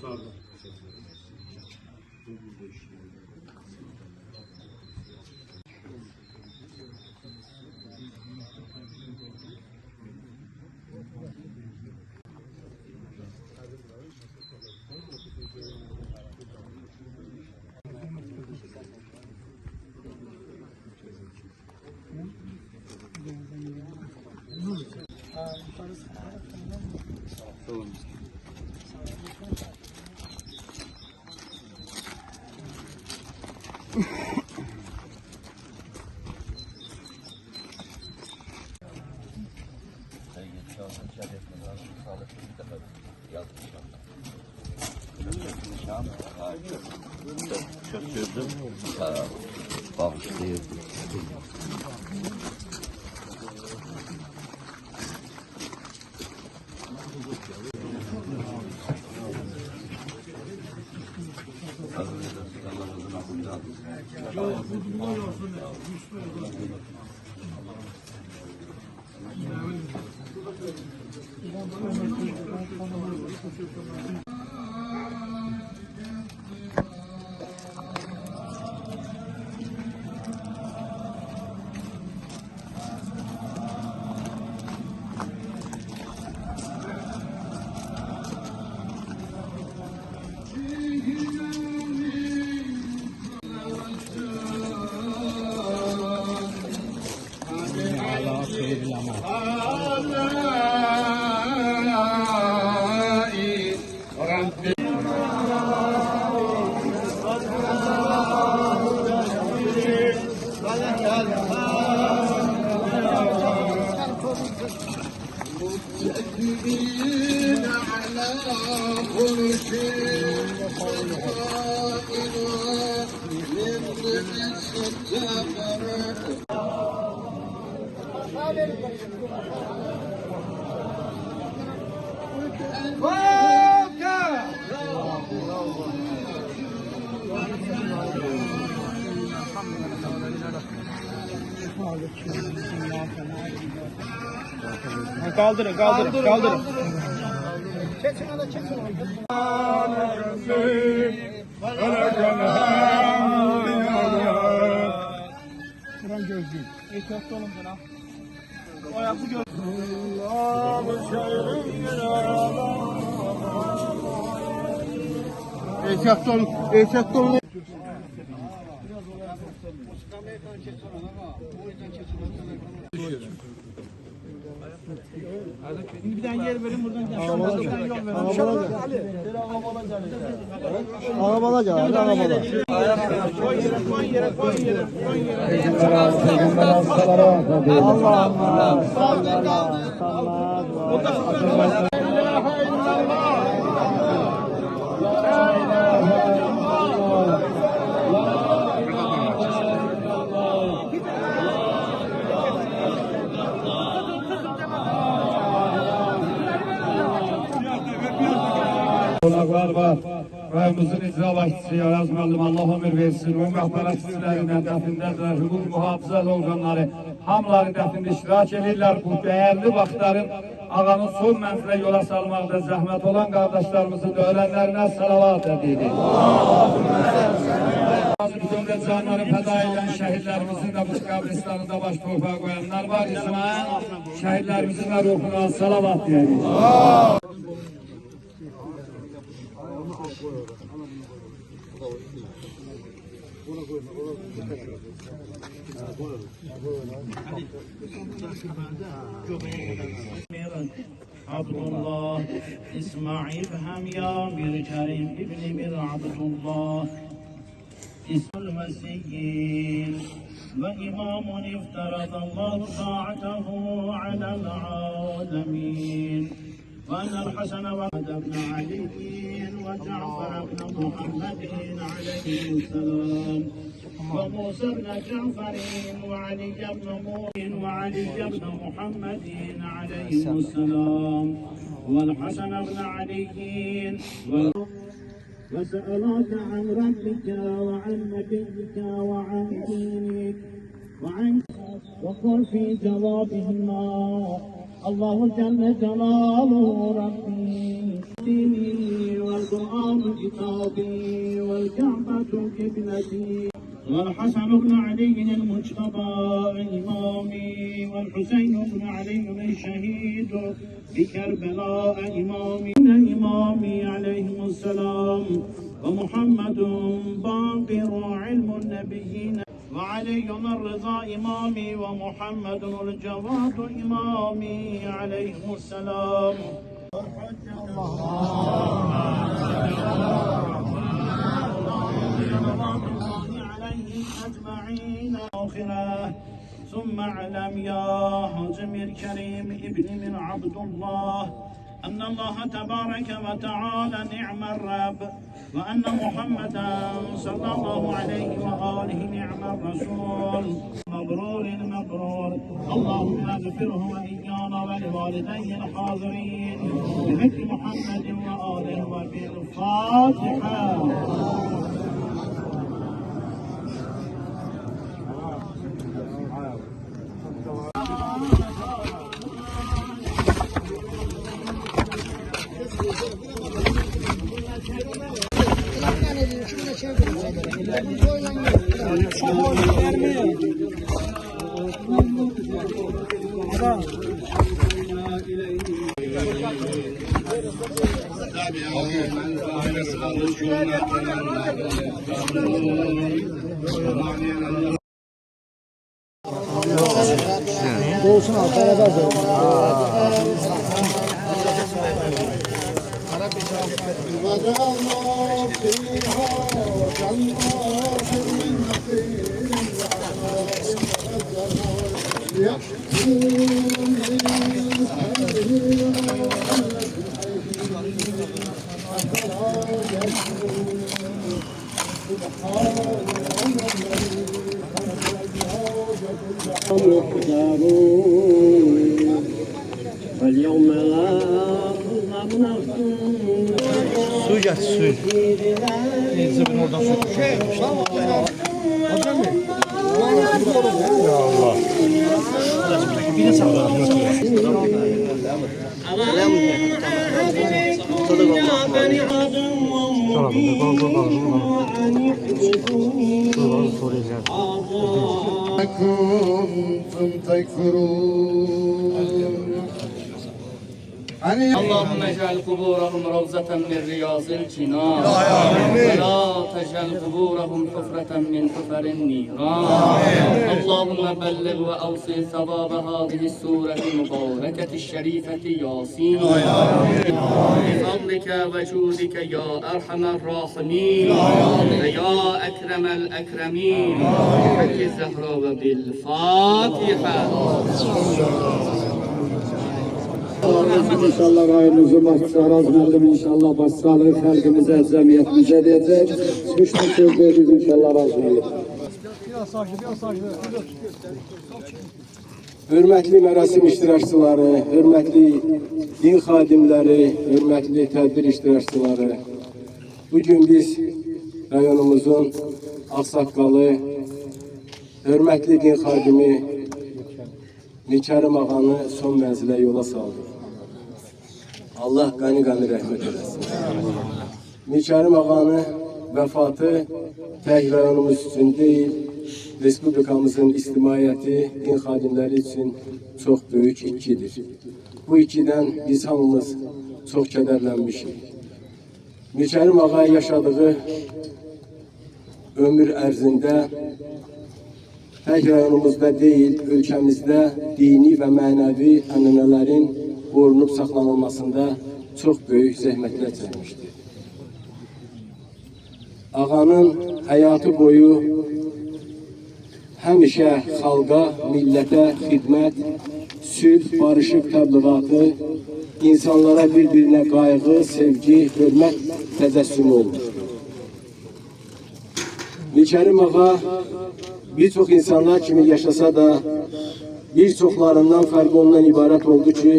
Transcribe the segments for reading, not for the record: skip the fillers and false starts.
Sağda. Tamam. Şaşırdım. Bağışlayırdım. Kaldırın. Çekin ana çekin. Şuran gözlüğü. Ehtiyatlı olun bana. O ayaklı gözlüğü. Ehtiyatlı olun. Bir tane yer verin buradan gel. Arabalar. Koy yere. Allah. Var. Rayımızın icra başçısı Yaraz Müəllim Allah ömür versin. O məhbərət işlərindən dəfindədirlər. Hüquq mühafizə orqanları hamıları dəfində iştirak edirlər. Bu dəyərli vaxtların ağanın son mənzilə yola salmaqda zəhmət olan qardaşlarımızın da ölənlərinə salavat edirik. Bütün də canları fəda edən şəhidlərimizin də bu qəbristanında baş torpağa qoyanlar var. İsmail şəhidlərimizin də ruhuna salavat edirik. Abdullah İsmail Hamya bir Kerim İbni bir Abdullah İsmail Mesih'in ve imamun iftaradallahu ta'atahu alel alemin ve enel Hasan ve Adem Ali'in ve Cafer ibn Muhammedin aleyhisselam وموسى بن جعفر وعلي بن موسى وعلي بن محمد عليهم السلام والحسن بن علي وسألك عن ربك وعن نبيك وعن دينك وقل في جوابهما الله جل جلاله ربي ديني والقرآن والقرآن كتابي والكعبة قبلتي والحسن بن علي المجتبى إمامي والحسين بن علي الشهيد بكربلاء إمامي عليهم السلام ومحمد باقر علم النبيين وعلي الرضا إمامي ومحمد الجواد إمامي عليهم السلام عليهم أجمعين آخرة ثم اعلم يا هاجم الكريم ابن من عبد الله أن الله تبارك وتعالى نعم الرب وأن محمدا صلى الله عليه وآله نعم الرسول مبرور مبرور اللهم اغفره وإيانا ولوالديه الحاضرين بحق محمد وآله وبالفاتحة. Doğusun al, beraber واليوم Su geç, su. Zıbın oradan su. Hocam mı? Ya Allah. Bir de sağlar. كنتم تكفرون اللهم اجعل قبورهم روضة من رياض الجنان ولا تجعل قبورهم حفرة من حفر النيران اللهم بلغ وأوصل ثواب هذه السورة المباركة الشريفة ياسين بفضلك وجودك يا أرحم الراحمين ويا أكرم الأكرمين بحق الزهراء وبالفاتحة. İnşallah hayırlısı başçılara azmeldim inşallah başsağlığı halkımıza, cemiyetimize diyecek. Güçlü söz veririz inşallah razıyız. Hürmetli merasim iştirakçıları, hürmetli din xadimleri, hürmetli tedbir iştirakçıları. Bugün biz rayonumuzun aksaqqalı, hürmetli din xadimi Mikarim ağanı son mənzilə yola saldı. Allah qani-qani rəhmət eləsin. Mikarim ağanı vəfatı tək rayonumuz üçün deyil, Respublikamızın ictimaiyyəti, din xadimləri üçün çox böyük itkidir. Bu itkidən biz hamımız çox kədərlənmişik. Mikarim ağa yaşadığı ömür ərzində tək rayonumuzda deyil, ölkəmizdə dini və mənəvi ənənələrin qorunub saxlanılmasında çox böyük zəhmətlər çəkmişdir. Ağanın həyatı boyu həmişə xalqa, millətə xidmət, sülh, barışıq təbliğatı, insanlara bir-birinə qayğı, sevgi, hörmət təcəssümü olmuşdur. Mikarim ağa bir çox insanlar kimi yaşasa da, bir çoxlarından fərqi ondan ibarət oldu ki,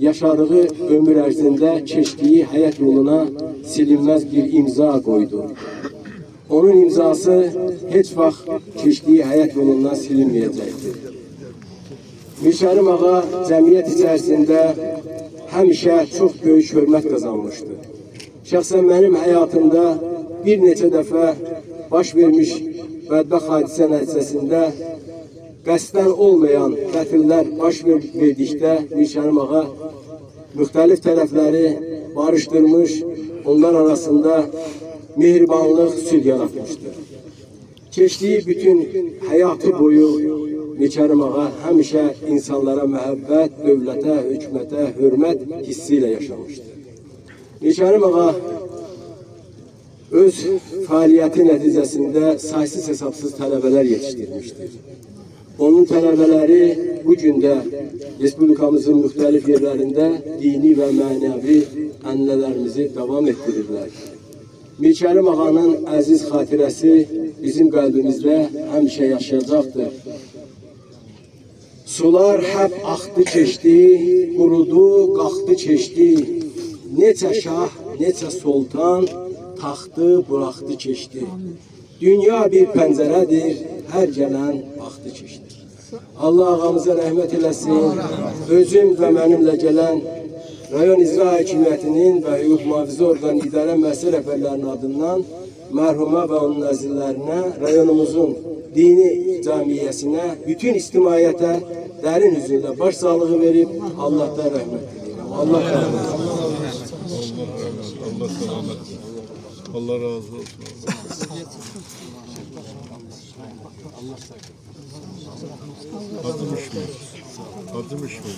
yaşadığı ömür ərzində keçdiyi həyat yoluna silinməz bir imza qoydu. Onun imzası heç vaxt keçdiyi həyat yolundan silinməyəcəkdir. Mikarim ağa cəmiyyət içərisində həmişə çox böyük hörmət qazanmışdı. Şəxsən mənim həyatımda bir neçə dəfə baş vermiş bədbəxt hadisə nəticəsində qəsdən olmayan qətillər baş verdikdə Mirkərim ağa müxtəlif tərəfləri barışdırmış, onlar arasında mehribanlıq, sülh yaratmışdır. Keçdiyi bütün həyatı boyu Mirkərim ağa həmişə insanlara məhəbbət, dövlətə, hökumətə, hörmət hissi ilə yaşamışdır. Mirkərim ağa öz fəaliyyəti nəticəsində saysız hesabsız tələbələr yetişdirmişdir. Onun tələbələri bu gündə Respublikamızın müxtəlif yerlərində dini və mənəvi ənənələrimizi davam etdirirlər. Mirkərim ağanın əziz xatirəsi bizim qəlbimizdə həmişə yaşayacaqdır. Sular həp axdı keçdi, qurudu, qalxdı keçdi. Neçə şah, neçə sultan taxtı, buraxdı keçdi. Dünya bir pəncərədir, hər gələn baxdı keçdi. Allah ağamıza rəhmət eləsin, özüm və mənimlə gələn rayon icra hakimiyyətinin və hüquq mühafizə orqan idarə müəssisə rəhbərlərinin adından mərhuma və onun nəzirlərinə, rayonumuzun dini camiyyəsinə, bütün ictimaiyyətə dərin hüznlə baş sağlığı verib, Allah'tan rəhmət diləyirəm. Allah rəhmət diləyirəm. Allah razı olsun. Adılmış mı? Adılmış mı?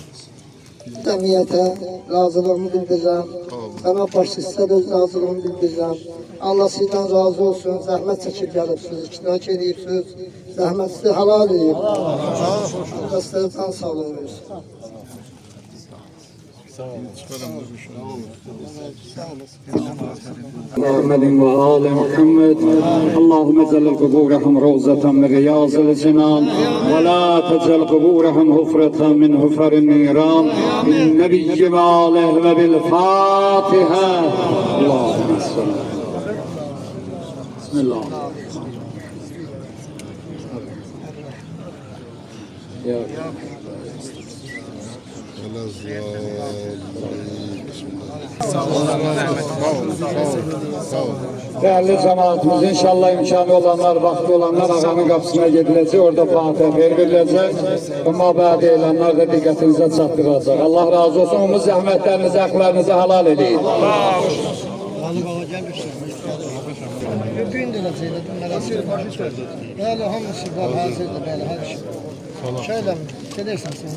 Cəmiyyətə razılığımı bildirirəm. Cənab başçısına da öz razılığımı bildirirəm. Allah sizdən razı olsun. Zəhmət çəkib gəlibsiniz, iştirak edibsiniz. Zəhmət sizi halal edib. Allah sizə can sağlığı versin. محمد وآل محمد اللهم اجعل قبورهم روضة من رياض الجنان ولا تجعل قبورهم حفرة من حفر النيران بالنبي وآله وبالفاتحة اللهم صل بسم الله يا Değerli cemaatimiz, inşallah imkanı olanlar, vakti olanlar ağanın kapısına gidilecek, orada Fatih verilecek. Ama bədi elanlar da diqqətinizə çatdıracaq. Allah razı olsun, umuz zəhmətlərinizi, haqlarınızı halal edin. Gün diləcəkdə, bəli, hamısı var, hazırdır, bəli, hər şey. Şöyle mi? Gelirsən sen.